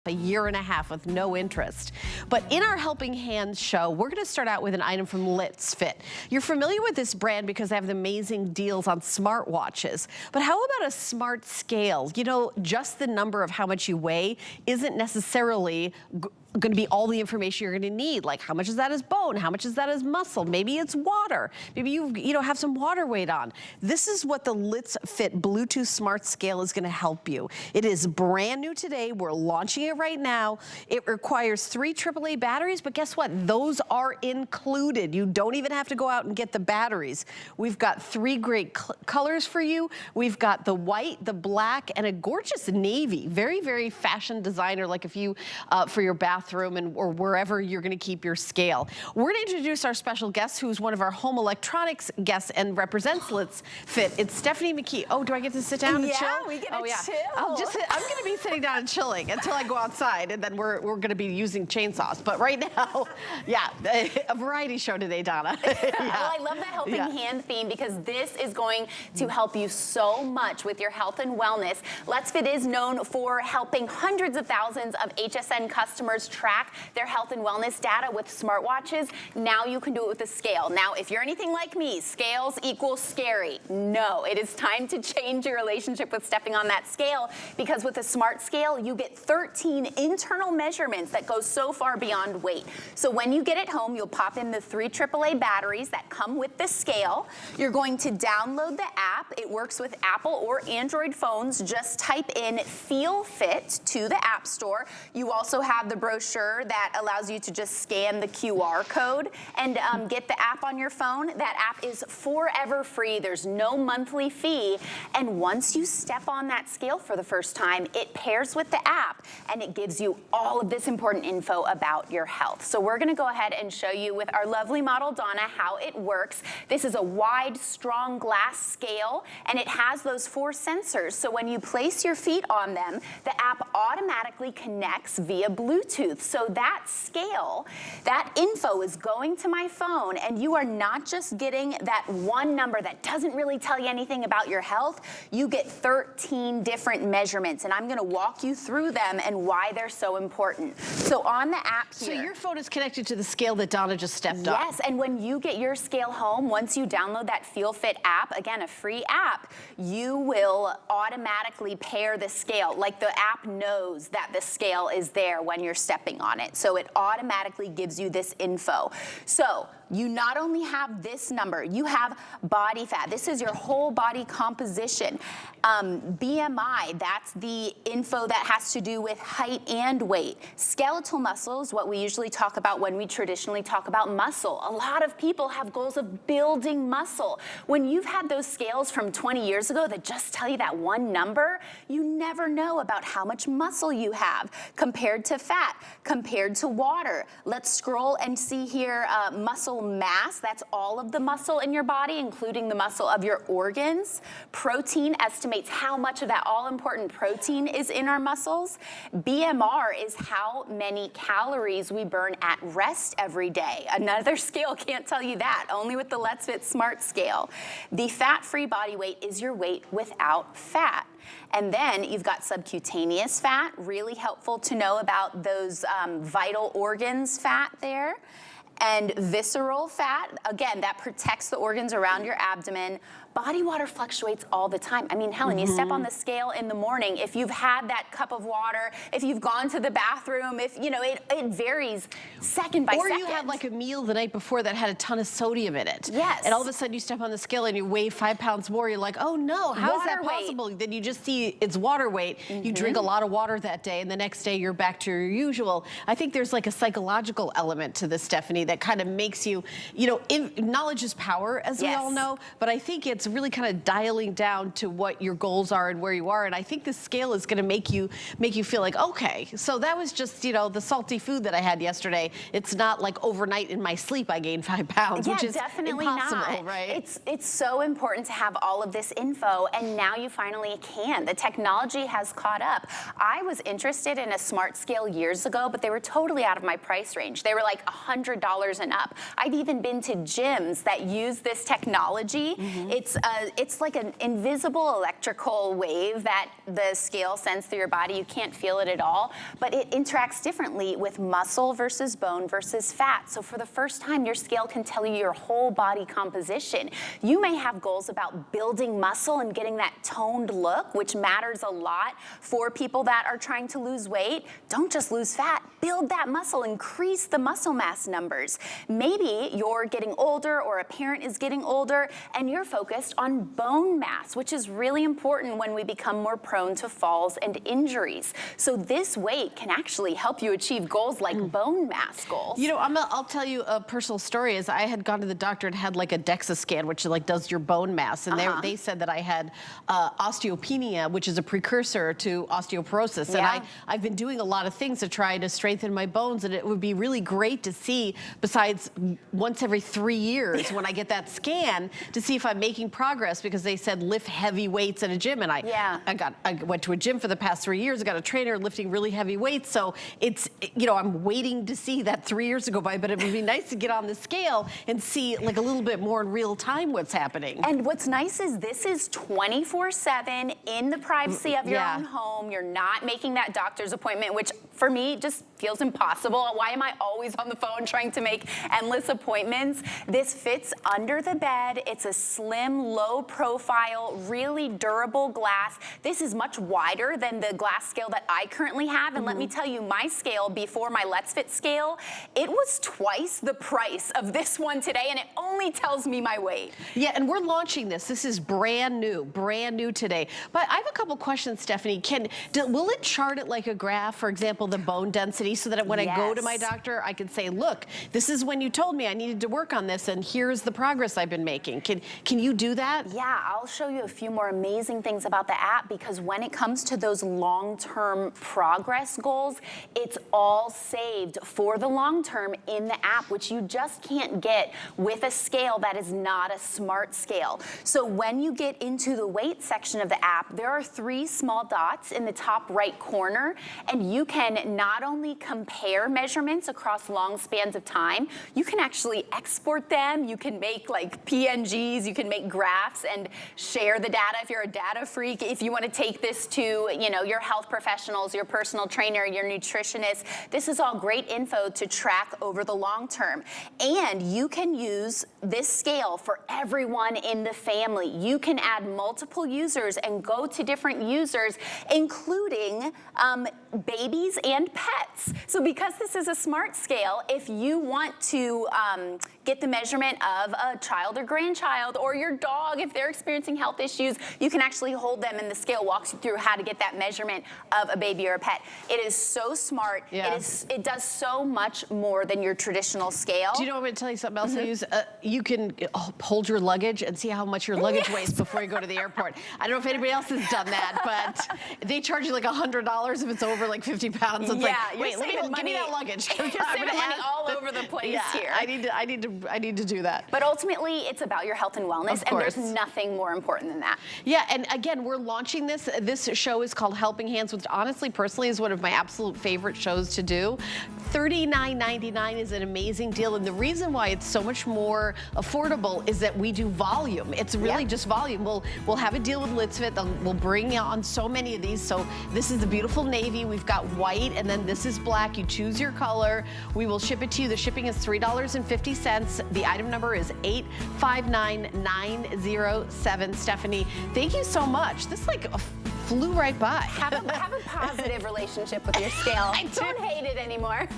a year and a half with no interest. But in our Helping Hands show, we're going to start out with an item from Letsfit. You're familiar with this brand because they have the amazing deals on smartwatches. But how about a smart scale? You know, just the number of how much you weigh isn't necessarily going to be all the information you're going to need. Like, how much is that as bone? How much is that as muscle? Maybe it's water. Maybe you have some water weight on. This is what the Letsfit Bluetooth Smart Scale is going to help you. It is brand new today. We're launching it right now. It requires 3 AAA batteries, but guess what? Those are included. You don't even have to go out and get the batteries. We've got 3 great colors for you. We've got the white, the black, and a gorgeous navy. Very, very fashion designer, like if you, for your bathroom or wherever you're going to keep your scale. We're going to introduce our special guest, who's one of our home electronics guests and represents Letsfit. It's Stephanie McKee. Oh, do I get to sit down and chill? Yeah, we get to chill. I'm going to be sitting down and chilling until I go outside, and then we're going to be using chainsaws. But right now, yeah, a variety show today, Donna. Well, I love the Helping Hand theme because this is going to help you so much with your health and wellness. Letsfit is known for helping hundreds of thousands of HSN customers track their health and wellness data with smartwatches. Now you can do it with a scale. Now, if you're anything like me, scales equal scary. No, it is time to change your relationship with stepping on that scale, because with a smart scale, you get 13 internal measurements that go so far beyond weight. So when you get it home, you'll pop in the 3 AAA batteries that come with the scale. You're going to download the app. It works with Apple or Android phones. Just type in Feelfit to the App Store. You also have the brochure that allows you to just scan the QR code and get the app on your phone. That app is forever free. There's no monthly fee. And once you step on that scale for the first time, it pairs with the app and it gives you all of this important info about your health. So we're going to go ahead and show you with our lovely model Donna how it works. This is a wide, strong glass scale, and it has those 4 sensors. So when you place your feet on them, the app automatically connects via Bluetooth. So that scale, that info is going to my phone, and you are not just getting that one number that doesn't really tell you anything about your health. You get 13 different measurements, and I'm going to walk you through them and why they're so important. So on the app here. So your phone is connected to the scale that Donna just stepped on. Yes, and when you get your scale home, once you download that Feelfit app, again, a free app, you will automatically pair the scale. Like, the app knows that the scale is there when you're stepping on it. So it automatically gives you this info. So you not only have this number, you have body fat. This is your whole body composition. BMI, that's the info that has to do with height and weight. Skeletal muscles, what we usually talk about when we traditionally talk about muscle. A lot of people have goals of building muscle. When you've had those scales from 20 years ago that just tell you that one number, you never know about how much muscle you have compared to fat, compared to water. Let's scroll and see here muscle mass. That's all of the muscle in your body, including the muscle of your organs. Protein estimates how much of that all-important protein is in our muscles. BMR is how many calories we burn at rest every day. Another scale can't tell you that, only with the Letsfit Smart Scale. The fat-free body weight is your weight without fat. And then you've got subcutaneous fat, really helpful to know about those vital organs fat there. And visceral fat, again, that protects the organs around your abdomen. Body water fluctuates all the time. I mean, Helen, you step on the scale in the morning, if you've had that cup of water, if you've gone to the bathroom, if, you know, it varies second by second. Or you had like a meal the night before that had a ton of sodium in it. Yes. And all of a sudden you step on the scale and you weigh 5 pounds more. You're like, oh no, how is that possible? Then you just see it's water weight. You drink a lot of water that day, and the next day you're back to your usual. I think there's like a psychological element to this, Stephanie, that kind of makes you, you know, knowledge is power, as we all know, but I think it's really kind of dialing down to what your goals are and where you are. And I think the scale is going to make you feel like, okay, so that was just, you know, the salty food that I had yesterday. It's not like overnight in my sleep I gained 5 pounds, which is definitely impossible, not. Right? It's so important to have all of this info, and now you finally can. The technology has caught up. I was interested in a smart scale years ago, but they were totally out of my price range. They were like $100 and up. I've even been to gyms that use this technology. It's It's like an invisible electrical wave that the scale sends through your body. You can't feel it at all, but it interacts differently with muscle versus bone versus fat. So for the first time, your scale can tell you your whole body composition. You may have goals about building muscle and getting that toned look, which matters a lot for people that are trying to lose weight. Don't just lose fat, build that muscle, increase the muscle mass numbers. Maybe you're getting older or a parent is getting older and you're focused on bone mass, which is really important when we become more prone to falls and injuries. So this weight can actually help you achieve goals like bone mass goals. You know, I'll tell you a personal story. Is I had gone to the doctor and had like a DEXA scan, which like does your bone mass, and they said that I had osteopenia, which is a precursor to osteoporosis. Yeah. And I've been doing a lot of things to try to strengthen my bones, and it would be really great to see, besides once every 3 years when I get that scan, to see if I'm making progress, because they said lift heavy weights at a gym, and I went to a gym for the past 3 years. I got a trainer lifting really heavy weights, so it's, you know, I'm waiting to see that 3 years go by, but it would be nice to get on the scale and see like a little bit more in real time what's happening. And what's nice is this is 24/7 in the privacy of your own home. You're not making that doctor's appointment, which for me just feels impossible. Why am I always on the phone trying to make endless appointments? This fits under the bed. It's a slim, low profile, really durable glass. This is much wider than the glass scale that I currently have. And let me tell you, my scale before my Letsfit scale, it was twice the price of this one today, and it only tells me my weight. Yeah, and we're launching this. This is brand new today. But I have a couple questions, Stephanie. Will it chart it like a graph, for example, the bone density, so that when I go to my doctor, I can say, look, this is when you told me I needed to work on this, and here's the progress I've been making. Can you do that? Yeah, I'll show you a few more amazing things about the app, because when it comes to those long-term progress goals, it's all saved for the long term in the app, which you just can't get with a scale that is not a smart scale. So when you get into the weight section of the app, there are 3 small dots in the top right corner, and you can not only compare measurements across long spans of time, you can actually export them. You can make like PNGs, you can make graphs and share the data if you're a data freak. If you want to take this to, you know, your health professionals, your personal trainer, your nutritionist, this is all great info to track over the long term. And you can use this scale for everyone in the family. You can add multiple users and go to different users, including babies and pets. So because this is a smart scale, if you want to get the measurement of a child or grandchild, or your dog, if they're experiencing health issues, you can actually hold them, and the scale walks you through how to get that measurement of a baby or a pet. It is so smart. Yeah. It does so much more than your traditional scale. Do you know, I'm going to tell you something else I use? You can hold your luggage and see how much your luggage weighs before you go to the airport. I don't know if anybody else has done that, but they charge you like $100 if it's over like 50 pounds. It's like, wait, give me that luggage. You're saving money all over the place here. I need to do that. But ultimately, it's about your health and wellness, and there's nothing more important than that. Yeah, and again, we're launching this. This show is called Helping Hands, which honestly, personally, is one of my absolute favorite shows to do. $39.99 is an amazing deal, and the reason why it's so much more affordable is that we do volume. It's really just volume. We'll have a deal with Letsfit. We'll bring on so many of these. So this is the beautiful navy. We've got white, and then this is black. You choose your color. We will ship it to you. The shipping is $3.50. The item number is 859907. Stephanie, thank you so much. This like flew right by. Have a positive relationship with your scale. Don't hate it anymore.